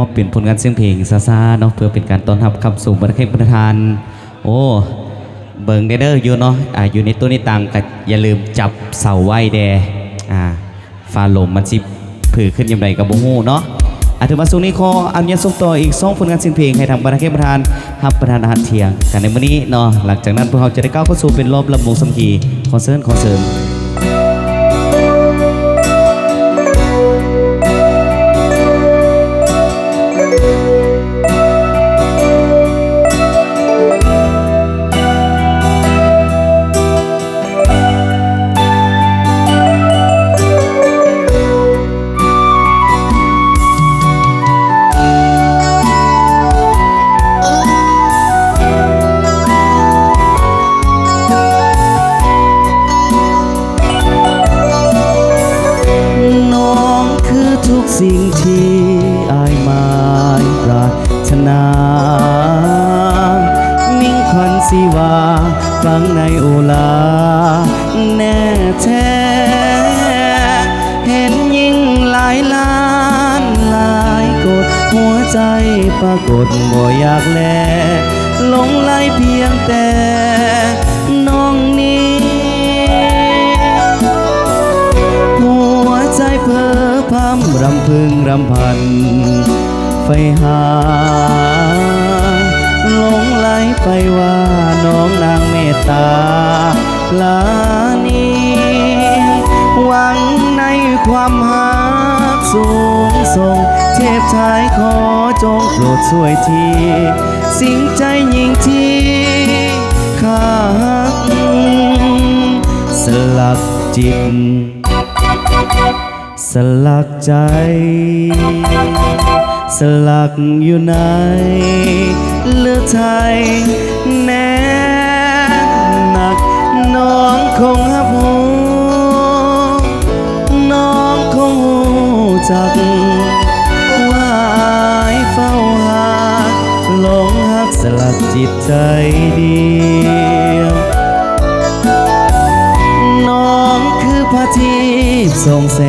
มอบเป็นผลงานเสียงเพลงซาซาเนาะเพื่อเป็นการต้อนรับคำสู่บรรเทศประธานโอ้เบิงเด้ออยู่เนาะอยู่ในตัวนี้ต่างก็อย่าลืมจับเสาไว้แดฟ้าลมมันสิผือขึ้นยามใดกับบ่ฮู้เนาะถือว่าช่วงนี้ขออนุญาตส่งต่ออีก2ผลงานเสียงเพลงให้ทางบรรเทศประธานรับประทานอาหารเที่ยงกันในมื้อนี้เนาะหลังจากนั้นพวกเราจะได้ก้าวเข้าสู่เป็นรอบลำวงสมกีขอเสริญทุกสิ่งที่อายหมายปรารถนามิ่งควันสีวาฟังในโอลาแน่แท้เห็นยิ่งหลายล้านหลายกดหัวใจปรากฏบ่อยากแลหลงไหลเพียงแต่น้องนี้หัวใจเพ้อพำรำพึงรำพันไฟหาหลงไหลไปว่าน้องนางเมตตาลานีหวังในความหักสูงส่งเทพชายขอจงโปรดช่วยทีสิ่งใจยิ่งที่ข้าหักสลักจิตสลักใจสลักอยู่ในเลือดไทยแน่หนักน้องคงหับหูน้องคงหูจักว่าอายเฝ้าหาหลงหักสลักจิตใจเดียวน้องคือพระทิพย์ส่องแส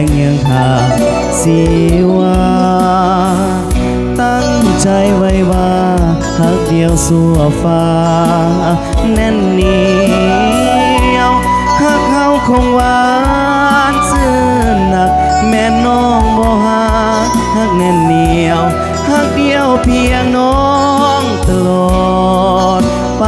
งยังหาสีวาตั้งใจไว้ว่าหักเดียวสู่ฟ้าแน่นเหนียวหักเขาคงหวานซื่นหนักแม่น้องบ่หักหักแน่นเหนียวหักเดียวเพียงน้องตลอดไป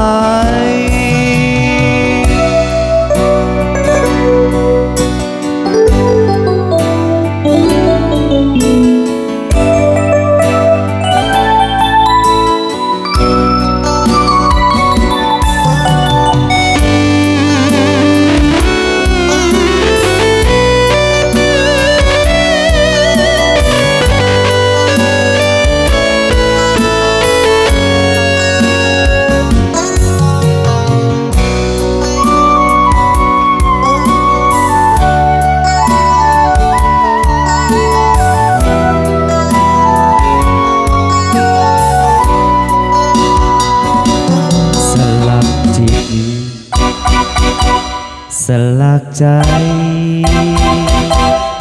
สลักใจ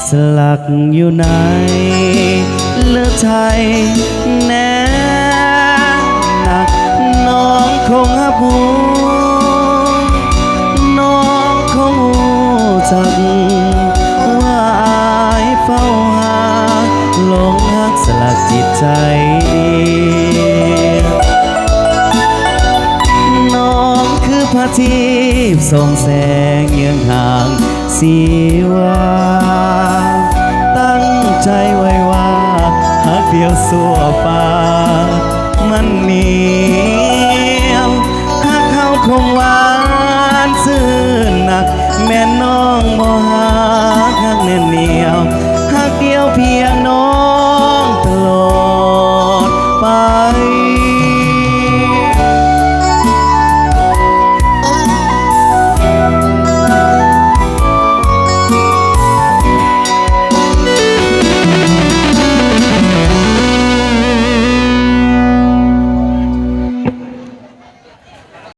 สลักอยู่ในเลือดไทยแน่หนักน้องคงหับหูน้องคงหูจักว่าอายเฝ้าหาหลงหักสลักจิตใจน้องคือพระทิพย์ส่องแสงเยืองห่างสีวาตั้งใจไว้ว่าหักเดียวสู่ฟ้ามันเหนียวหักเขาคงหวานซื่นหนักแม่น้องบ่